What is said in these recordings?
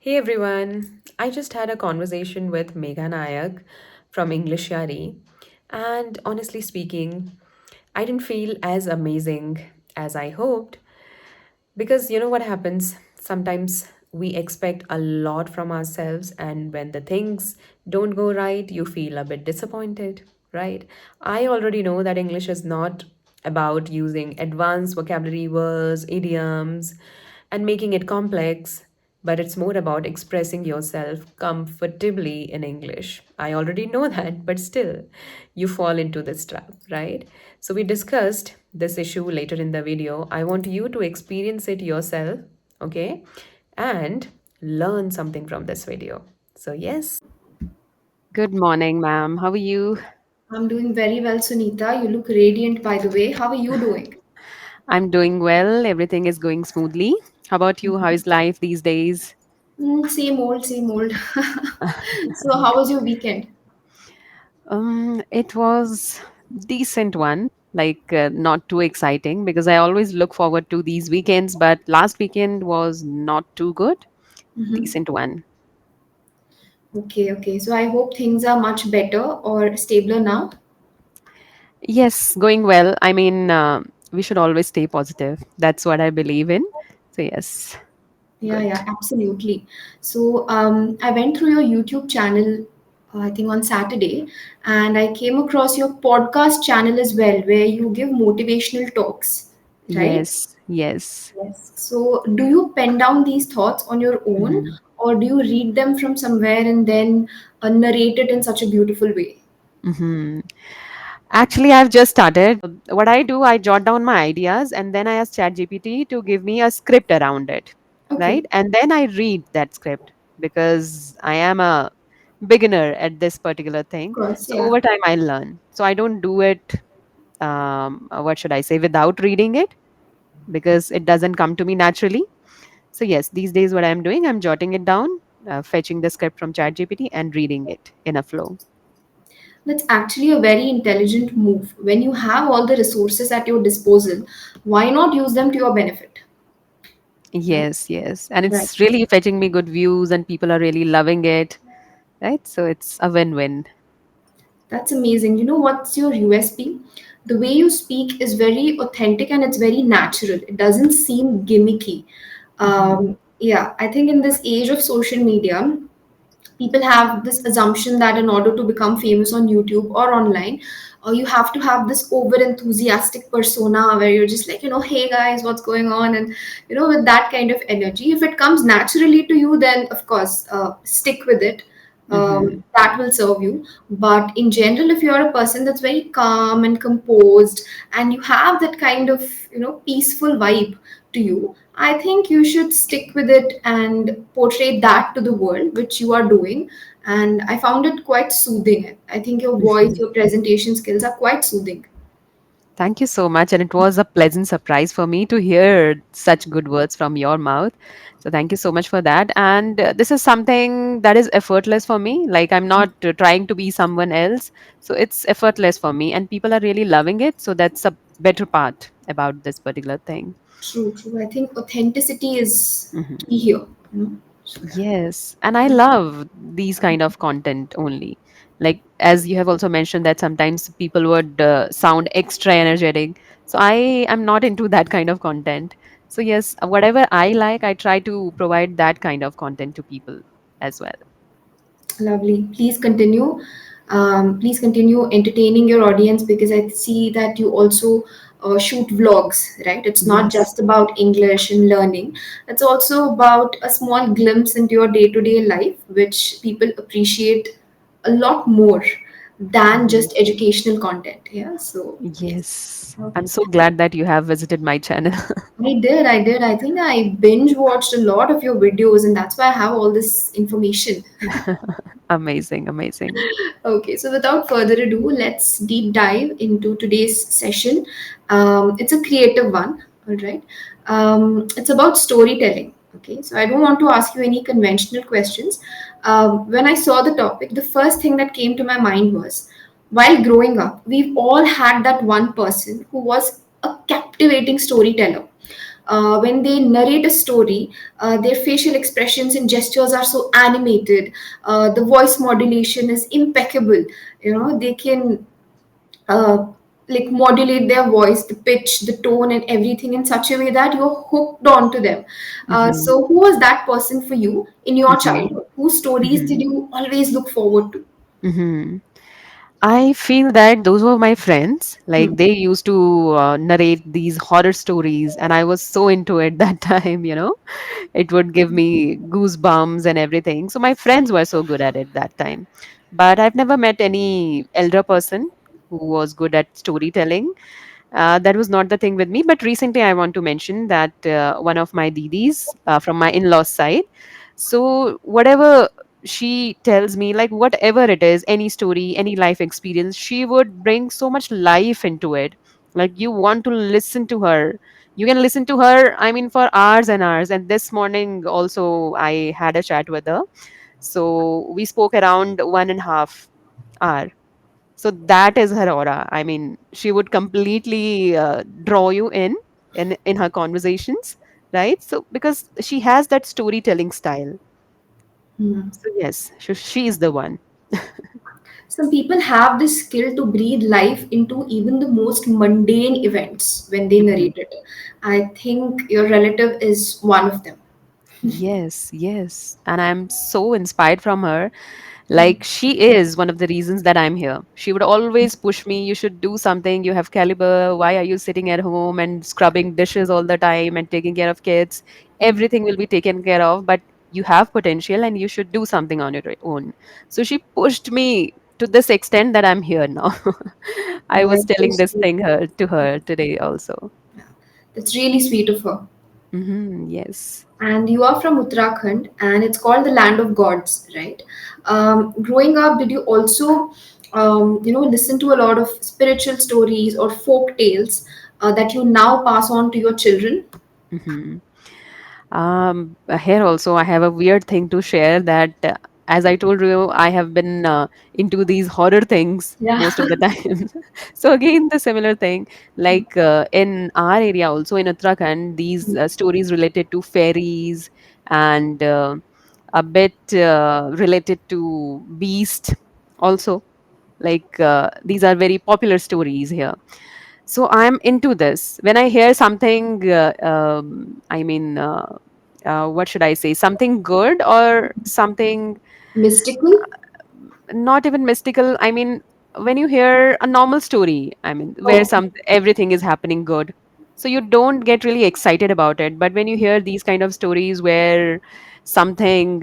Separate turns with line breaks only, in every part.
Hey everyone, I just had a conversation with Megha Nayak from EnglishYaari, and honestly speaking, I didn't feel as amazing as I hoped because you know what happens? Sometimes we expect a lot from ourselves, and when the things don't go right, you feel a bit disappointed, right? I already know that English is not about using advanced vocabulary words, idioms, and making it complex, but it's more about expressing yourself comfortably in English. I already know that, but still, you fall into this trap, right? So, we discussed this issue later in the video. I want you to experience it yourself, okay? And learn something from this video. So, yes.
Good morning, ma'am. How are you?
I'm doing very well, Sunita. You look radiant, by the way. How are you doing?
I'm doing well. Everything is going smoothly. How about you? How is life these days?
Same old, same old. So, how was your weekend?
It was decent one, like not too exciting because I always look forward to these weekends, but last weekend was not too good.
hmm
Decent one.
Okay, okay. So, I hope things are much better or stabler now.
Yes, going well. I mean, we should always stay positive. That's what I believe in. So yes,
Yeah,
good.
yeah, absolutely. So, I went through your YouTube channel, I think on Saturday, and I came across your podcast channel as well, where you give motivational talks, right?
Yes, yes.
Yes. So, do you pen down these thoughts on your own,
Mhm.
or do you read them from somewhere and then narrate it in such a beautiful way?
Mhm. Actually, I've just started. What I do, I jot down my ideas and then I ask ChatGPT to give me a script around it, right?
Okay,
And then I read that script because I am a beginner at this particular
of
thing.
course,
So
yeah.
over time, I learn. So I don't do it, what should I say, without reading it because it doesn't come to me naturally. So yes, these days, what I'm doing, I'm jotting it down, fetching the script from ChatGPT and reading it in a flow.
That's actually a very intelligent move. When you have all the resources at your disposal, why not use them to your benefit? Right?
Yes, yes. And
Right.
it's really fetching me good views and people are really loving it, right? So it's a win-win.
That's amazing. You know what's your USP? The way you speak is very authentic and it's very natural. It doesn't seem gimmicky.
Hmm.
Yeah, I think in this age of social media, people have this assumption that in order to become famous on YouTube or online, you have to have this over enthusiastic persona where you're just like, hey guys, what's going on? And, with that kind of energy, if it comes naturally to you, then of course, stick with it.
Hmm.
That will serve you. But in general, if you're a person that's very calm and composed and you have that kind of, peaceful vibe to you, I think you should stick with it and portray that to the world, which you are doing. And I found it quite soothing. I think your voice, your presentation skills are quite soothing.
Thank you so much. And it was a pleasant surprise for me to hear such good words from your mouth. So thank you so much for that. And this is something that is effortless for me. Like I'm not trying to be someone else. So it's effortless for me and people are really loving it. So that's a better part about this particular thing.
True, true. I think authenticity is
Mhm.
key here. So yeah.
Yes, and I love these kind of content only. Like as you have also mentioned that sometimes people would sound extra energetic. So I am not into that kind of content. So yes, whatever I like, I try to provide that kind of content to people as well.
Lovely. Please continue. Please continue entertaining your audience because I see that you also shoot vlogs, right? It's not
Yes.
just about English and learning, it's also about a small glimpse into your day to day life, which people appreciate a lot more than
Mhm.
just educational content. Yeah, so yes.
Yes. I'm
Okay.
so glad that you have visited my channel.
I did, I did. I think I binge watched a lot of your videos, and that's why I have all this information.
Amazing, amazing.
Okay, so without further ado, let's deep dive into today's session. It's a creative one, all right. It's about storytelling. Okay, so I don't want to ask you any conventional questions. When I saw the topic, the first thing that came to my mind was while growing up, we've all had that one person who was a captivating storyteller. when they narrate a story, their facial expressions and gestures are so animated. The voice modulation is impeccable. They can uh, like modulate their voice, the pitch, the tone, and everything in such a way that you're hooked onto them.
Mm-hmm.
So, who was that person for you in your
Mm-hmm.
childhood? Whose stories did
Mm-hmm.
you always look forward to?
Mm-hmm. I feel that those were my friends.
Hmm.
Like they used to narrate these horror stories, and I was so into it that time. It would give me goosebumps and everything. So my friends were so good at it that time. But I've never met any elder person who was good at storytelling. That was not the thing with me. But recently, I want to mention that one of my didis from my in laws side. So, whatever she tells me, like whatever it is, any story, any life experience, she would bring so much life into it. Like, you want to listen to her. You can listen to her, I mean, for hours and hours. And this morning, also, I had a chat with her. So, we spoke around 1.5 hour. So that is her aura. I mean, she would completely draw you in her conversations, right? So because she has that storytelling style.
Hmm.
So yes, she is the one.
Some people have this skill to breathe life into even the most mundane events when they
Mhm.
narrate it. I think your relative is one of them.
Yes, yes. And I'm so inspired from her. Like, she is one of the reasons that I'm here. She would always push me, you should do something, you have caliber. Why are you sitting at home and scrubbing dishes all the time and taking care of kids? Everything will be taken care of, but you have potential and you should do something on your own. So she pushed me to this extent that I'm here now. I
Oh,
was
it's so
telling this
sweet.
thing her to her today also.
That's really sweet of her.
Yes.
And you are from Uttarakhand, and it's called the land of gods, right? Growing up, did you also, listen to a lot of spiritual stories or folk tales that you now pass on to your children?
hmm Here also, I have a weird thing to share that, as I told you, I have been into these horror things
Yeah.
most of the time. So again, the similar thing, like in our area, also in Uttarakhand, these stories related to fairies and a bit related to beast also. Like these are very popular stories here. So I'm into this. When I hear something, what should I say? Something good or something
Mystical?
not even mystical. I mean, when you hear a normal story, I mean, where
Okay.
some everything is happening good, so you don't get really excited about it. But when you hear these kind of stories where something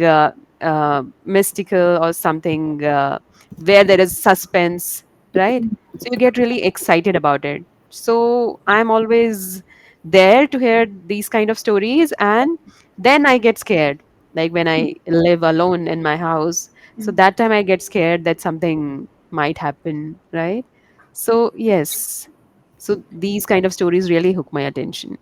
mystical or something where there is suspense, right? So you get really excited about it. So I'm always there to hear these kind of stories, and then I get scared. Like when I live alone in my house, so that time I get scared that something might happen, right? So yes, so these kind of stories really hook my attention.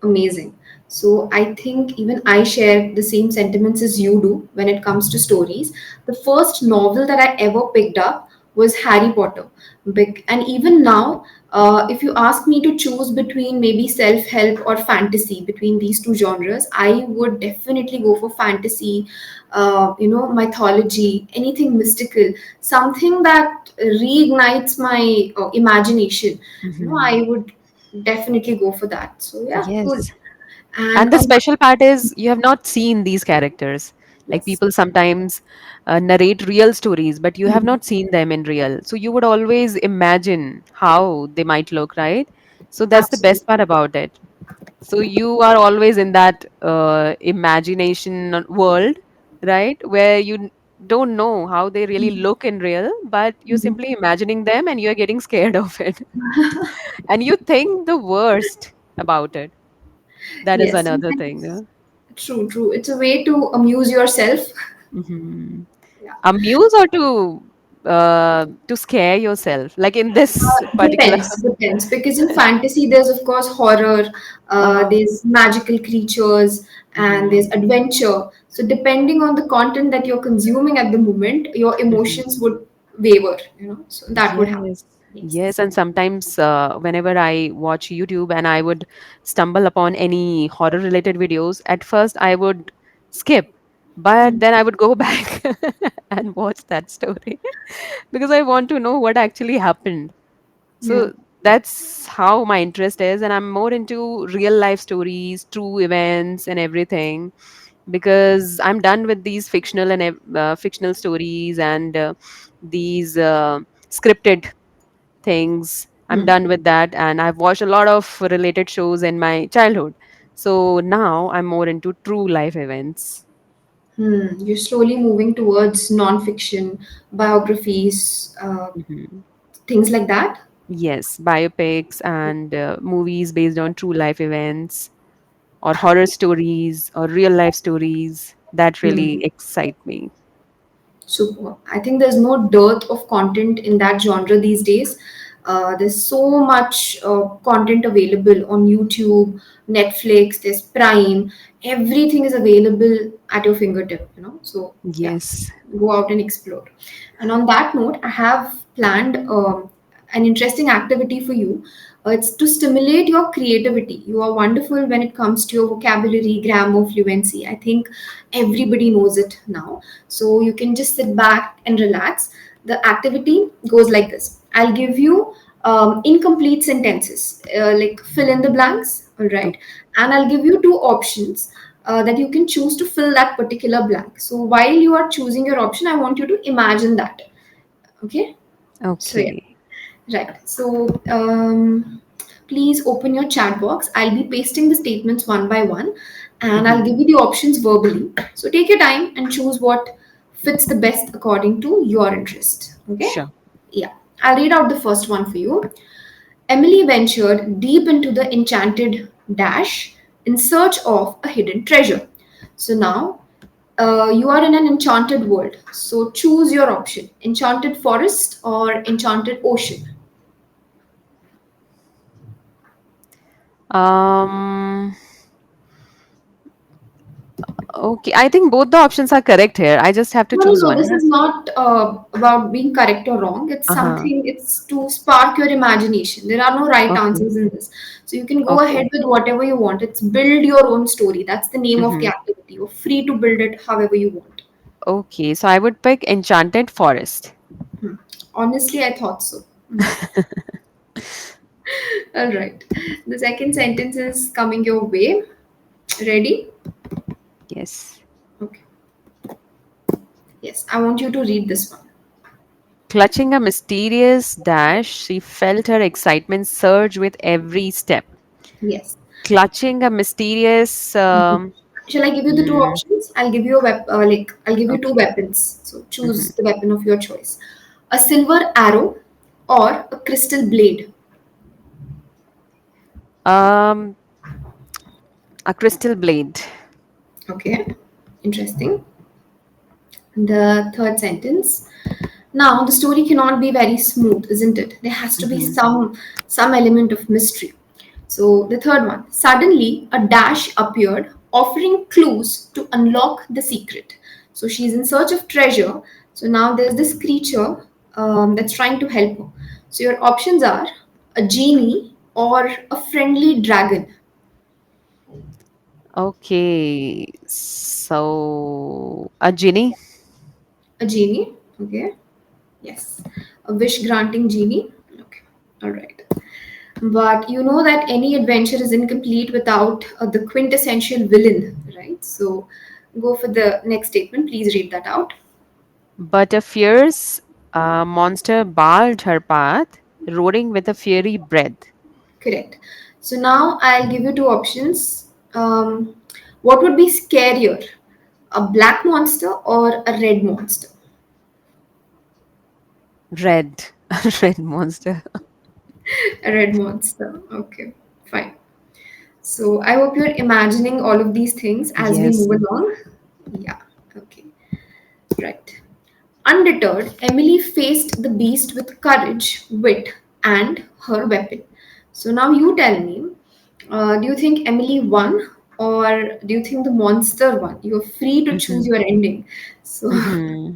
Amazing. So I think even I share the same sentiments as you do when it comes to stories. The first novel that I ever picked up was Harry Potter. And even now, if you ask me to choose between maybe self help or fantasy, between these two genres, I would definitely go for fantasy, mythology, anything mystical, something that reignites my imagination.
Hmm.
I would definitely go for that. So yeah, cool.
Yes.
And
And the special part is you have not seen these characters. Like
yes,
people sometimes narrate real stories, but you have not seen them in real. So you would always imagine how they might look, right? So that's the
absolutely.
best part about it. So you are always in that imagination world, right? Where don't know how they really look in real, but you're simply imagining them and you're getting scared of it. And you think the worst about it. That is
Yes,
another thing.
sometimes true, true. It's a way to amuse yourself.
Hmm.
Yeah.
Amuse or to scare yourself, like in this particular.
Depends. Because in fantasy, there's of course horror,
Oh.
there's magical creatures, and there's
Hmm.
adventure. So depending on the content that you're consuming at the moment, your
Hmm.
emotions would waver. So that would happen.
Yes. Yes,
Yes.
and sometimes whenever I watch YouTube and I would stumble upon any horror related videos, at first I would skip, but
Mm.
then I would go back and watch that story because I want to know what actually happened.
Yeah.
So that's how my interest is, and I'm more into real life stories, true events, and everything because I'm done with these fictional stories and these scripted things. I'm
Hmm.
done with that, and I've watched a lot of related shows in my childhood. So now I'm more into true life events.
Hmm. You're slowly moving towards non-fiction, biographies,
Mhm.
things like that.
Yes, biopics and movies based on true life events, or horror stories, or real life stories that
Hmm.
really excite me.
Super. I think there's no dearth of content in that genre these days. There's so much content available on YouTube, Netflix, there's Prime. Everything is available at your fingertip, So, yeah,
Yes.
go out and explore. And on that note, I have planned an interesting activity for you. It's to stimulate your creativity. You are wonderful when it comes to your vocabulary, grammar, fluency. I think everybody knows it now, so you can just sit back and relax. The activity goes like this: I'll give you incomplete sentences, like fill in the blanks, all
O-
right? And I'll give you two options that you can choose to fill that particular blank. So while you are choosing your option, I want you to imagine that. Okay? So, yeah.
Okay.
Right. So, please open your chat box. I'll be pasting the statements one by one, and I'll
Hmm.
give you the options verbally. So, take your time and choose what fits the best according to your interest. Okay?
Sure.
Yeah. I'll read out the first one for you. Emily ventured deep into the enchanted dash in search of a hidden treasure. So, now you are in an enchanted world. So, choose your option: enchanted forest or enchanted ocean.
Um. Okay. I think both the options are correct here. I just have to
No, no,
choose
no.
one.
This is not about being correct or wrong. It's
Uh huh.
something, it's to spark your imagination. There are no right
Okay.
answers in this. So you can go
Okay.
ahead with whatever you want. It's build your own story. That's the name of the
Hmm.
activity. You're free to build it however you want.
Okay. So I would pick Enchanted Forest.
Hmm. Honestly, I thought so. All right. The second sentence is coming your way. Ready?
Yes.
Okay. Yes, I want you to read this one.
Clutching a mysterious dash, she felt her excitement surge with every step.
Yes.
Clutching a mysterious.
Shall I give you the two
Mm,
options? I'll give you a I'll give you two
okay.
weapons. So
Hmm.
choose the weapon of your choice: a silver arrow or a crystal blade.
Um, a crystal blade.
Okay, interesting. The third sentence. Now the story cannot be very smooth, isn't it? There has to be
Hmm.
some element of mystery. So the third one. Suddenly a dash appeared, offering clues to unlock the secret. So she's in search of treasure. So now there's this creature that's trying to help her. So your options are a genie or a friendly dragon.
Okay. So a genie.
A genie. Okay. Yes. A wish granting genie. Okay. All right. But you know that any adventure is incomplete without the quintessential villain, right? So go for the next statement. Please read that out.
But a fierce monster barred her path, roaring with a fiery breath.
Correct. So now I'll give you two options. What would be scarier, a black monster or a red monster?
Red. A red monster.
A red monster. Okay, fine. So I hope you're imagining all of these things as we
Yes.
move along. Yeah, okay, right. Undeterred, Emily faced the beast with courage, wit, and her weapon. So now you tell me, do you think Emily won or do you think the monster won? You're free to choose
Mm-hmm.
your ending. So
Mm-hmm.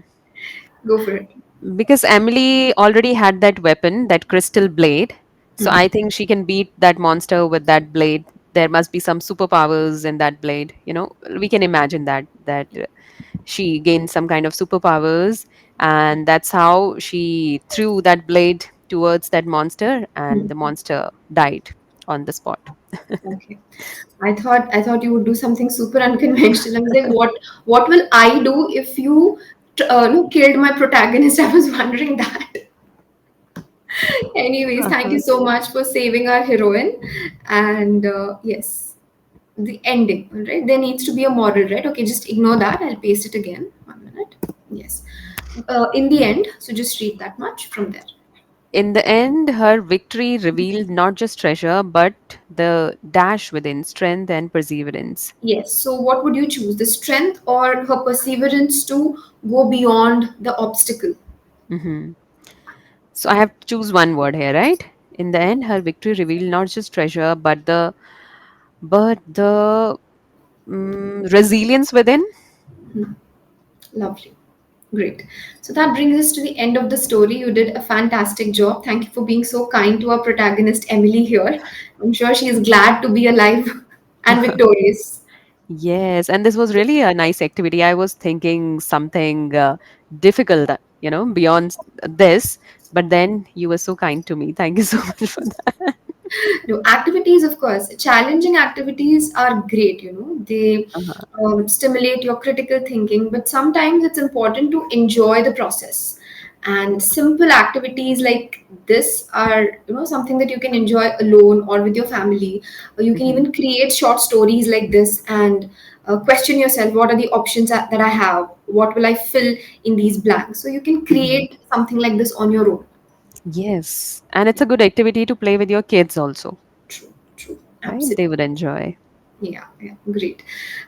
go for it.
Because Emily already had that weapon, that crystal blade. So
Hmm.
I think she can beat that monster with that blade. There must be some superpowers in that blade. We can imagine that she gained some kind of superpowers, and that's how she threw that blade towards that monster, and the
Hmm.
monster died on the spot.
Okay. I thought you would do something super unconventional. I was like, what will I do if you no, killed my protagonist? I was wondering that. Anyways, thank you
Uh-huh.
so much for saving our heroine. And yes, the ending. All right, there needs to be a moral, right? Okay, just ignore that. I'll paste it again. 1 minute. Yes. In the end, so just read that much from there.
In the end, her victory revealed not just treasure, but the dash within strength and perseverance.
Yes. So, what would you choose? The strength or her perseverance to go beyond the obstacle?
Hmm. So I have to choose one word here, right? In the end, her victory revealed not just treasure, but the resilience within.
Lovely. Great. So that brings us to the end of the story. You did a fantastic job. Thank you for being so kind to our protagonist, Emily, here. I'm sure she is glad to be alive and victorious.
Yes, and this was really a nice activity. I was thinking something difficult, beyond this, but then you were so kind to me. Thank you so much for that.
No, activities, of course, challenging activities are great, they
Uh-huh.
stimulate your critical thinking, but sometimes it's important to enjoy the process. And simple activities like this are, something that you can enjoy alone or with your family. Or you can
Hmm.
even create short stories like this and question yourself, what are the options that I have? What will I fill in these blanks? So you can
Hmm.
create something like this on your own.
Yes, and it's a good activity to play with your kids also,
True, true,
right? They
absolutely.
would enjoy.
Yeah, yeah, great.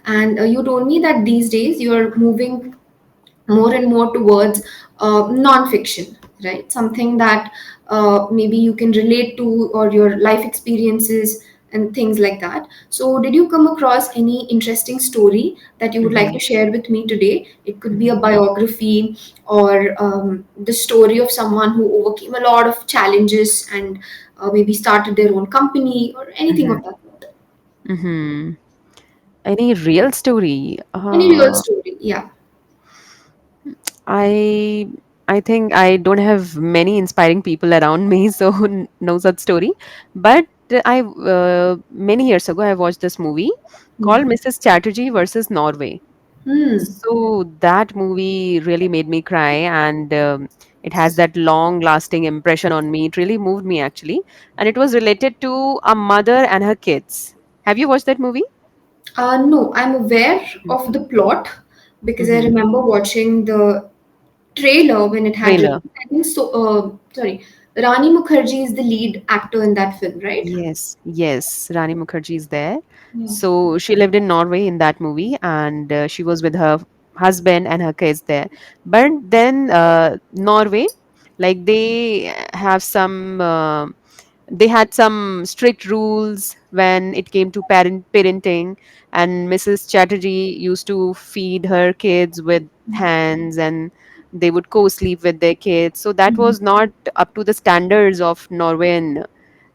And you told me that these days you're moving more and more towards non-fiction, right? Something that maybe you can relate to or your life experiences and things like that. So, did you come across any interesting story that you would like to
Hmm.
share with me today? It could be a
Hmm.
biography or the story of someone who overcame a lot of challenges and maybe started their own company or anything of
Hmm.
that sort.
Hmm. Any real story?
Any real story, yeah.
I I think I don't have many inspiring people around me, so no such story. But I many years ago I watched this movie called
Hmm.
Mrs. Chatterjee versus Norway.
Hmm.
So that movie really made me cry, and it has that long-lasting impression on me. It really moved me actually, and it was related to a mother and her kids. Have you watched that movie?
No, I'm aware of the plot because I
Mm-hmm.
remember watching the trailer when it had
Trailer.
released. I think so. Sorry, Rani Mukherjee is the lead actor in that film, right?
Yes, yes, Rani Mukherjee is there.
Yeah.
So she lived in Norway in that movie, and she was with her husband and her kids there. But then Norway, like they had some strict rules when it came to parenting, and Mrs. Chatterjee used to feed her kids with hands, and they would co-sleep with their kids. So that was not up to the standards of Norwegian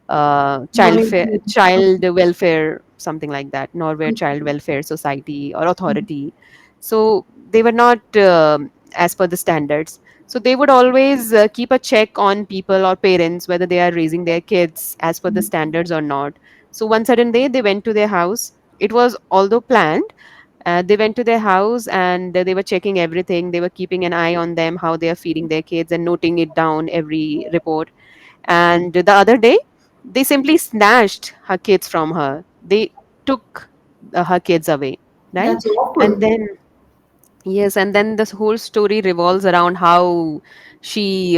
Monitoring.
child welfare, something like that, Norway Child Welfare Society or authority. So they were not as per the standards. So they would always keep a check on people or parents whether they are raising their kids as per the standards or not. So one certain day they went to their house. It was although planned. They went to their house, and they were checking everything. They were keeping an eye on them, how they are feeding their kids, and noting it down every report. And the other day, they simply snatched her kids from her. They took her kids away, right?
That's
And
awful.
then yes, and then this whole story revolves around how she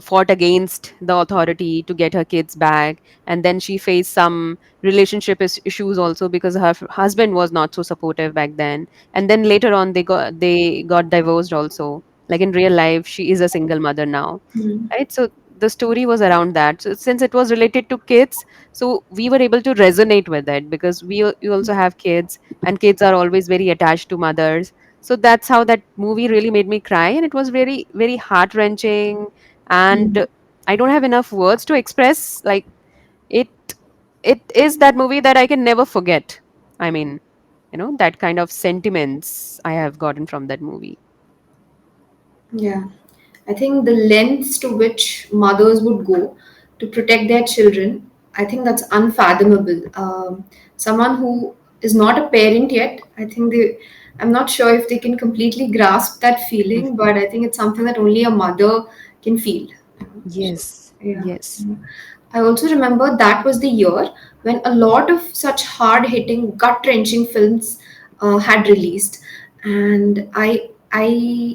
fought against the authority to get her kids back, and then she faced some relationship issues also because her husband was not so supportive back then. And then later on, they got divorced also. Like in real life, she is a single mother now,
Hmm.
right? So the story was around that. So since it was related to kids, so we were able to resonate with it because we also have kids, and kids are always very attached to mothers. So that's how that movie really made me cry, and it was very, very heart wrenching.
Mm.
And I don't have enough words to express. Like it, it is that movie that I can never forget. I mean, that kind of sentiments I have gotten from that movie.
Yeah, I think the lengths to which mothers would go to protect their children, I think that's unfathomable. Someone who is not a parent yet, I'm not sure if they can completely grasp that feeling, but I think it's something that only a mother can feel. So,
Yes,
yeah.
yes.
I also remember that was the year when a lot of such hard hitting, gut wrenching films had released. And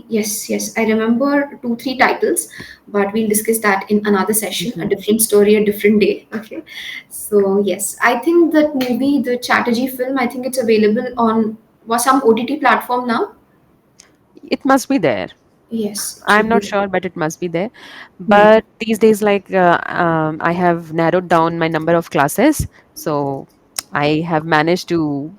yes, I remember two, three titles, but we'll discuss that in another session, a
Mhm.
different story, a different day. Okay. So, yes, I think that movie, the Chatterjee film, I think it's available on was some OTT platform now.
It must be there.
Yes, it
I'm
should
not
be.
sure, but it must be there.
Hmm.
But these days, like, I have narrowed down my number of classes, so I have managed to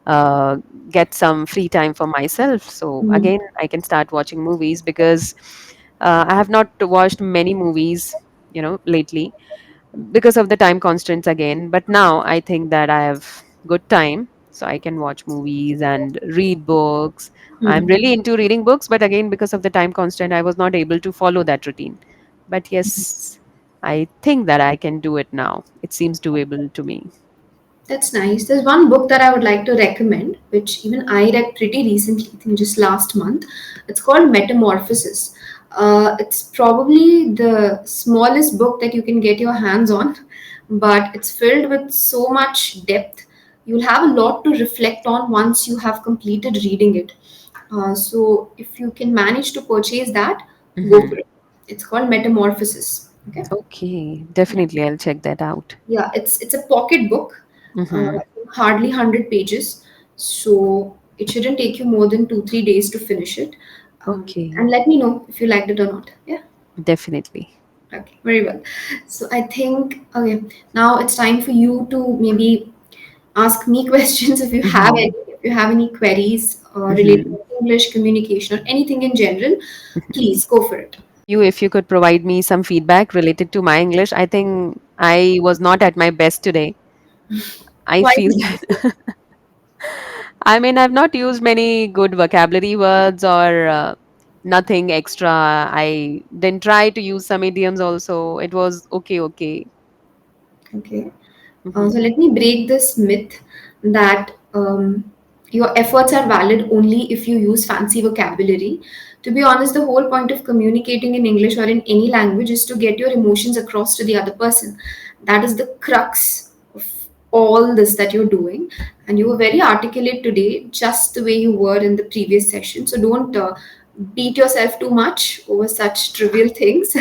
uh, get some free time for myself. So
Hmm.
again, I can start watching movies because I have not watched many movies, lately because of the time constraints again. But now I think that I have good time, so I can watch movies and read books. I'm
Hmm.
really into reading books, but again, because of the time constraint, I was not able to follow that routine. But yes, I think that I can do it now. It seems doable to me.
That's nice. There's one book that I would like to recommend, which even I read pretty recently, I think just last month. It's called Metamorphosis. It's probably the smallest book that you can get your hands on, but it's filled with so much depth. You'll have a lot to reflect on once you have completed reading it. So if you can manage to purchase that, go
Hmm.
for it. It's called Metamorphosis. Okay.
Okay, definitely, I'll check that out.
Yeah, it's a pocket book, uh,
Hmm.
hardly 100 pages, so it shouldn't take you more than 2 3 days to finish it.
Okay,
And let me know if you liked it or not. Yeah.
definitely.
Okay, very well. So I think, okay, now it's time for you to maybe ask me questions if you have any,
Hmm.
if you have any queries related
Hmm.
to English communication or anything in general. Please go for it.
If you could provide me some feedback related to my English. I think I was not at my best today. I
Why
feel
did you say?
that. I mean, I've not used many good vocabulary words or nothing extra. I then try to use some idioms also. It was okay, okay.
Okay. So
Hmm.
let me break this myth that your efforts are valid only if you use fancy vocabulary. To be honest, the whole point of communicating in English or in any language is to get your emotions across to the other person. That is the crux of all this that you're doing. And you were very articulate today, just the way you were in the previous session. So don't beat yourself too much over such trivial things.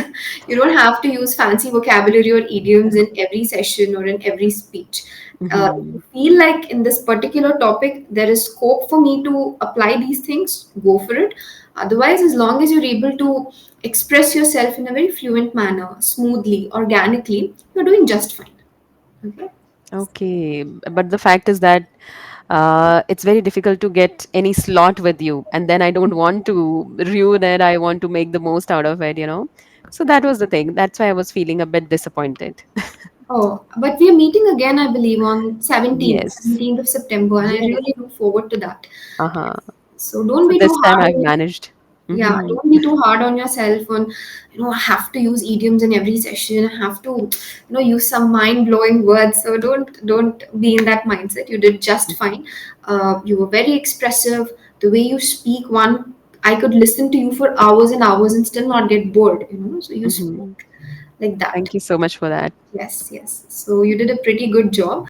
You don't have to use fancy vocabulary or idioms in every session or in every speech. If
Hmm.
you feel like in this particular topic there is scope for me to apply these things, go for it. Otherwise, as long as you're able to express yourself in a very fluent manner, smoothly, organically, you're doing just fine. Okay.
Okay, but the fact is that it's very difficult to get any slot with you, and then I don't want to ruin it. I want to make the most out of it. So that was the thing. That's why I was feeling a bit disappointed.
Oh, but we are meeting again, I believe, on 17th,
Yes.
17th of September, and I
Yes.
really look forward to that.
Uh-huh.
So don't
So
be too
this time
hard
I've
on
managed.
yeah,
Hmm.
don't be too hard on yourself on, I have to use idioms in every session. I have to, use some mind-blowing words. So don't be in that mindset. You did just fine. You were very expressive. The way you speak, I could listen to you for hours and hours and still not get bored. So you
Hmm.
speak like that.
Thank you so much for that.
Yes, yes. So you did a pretty good job.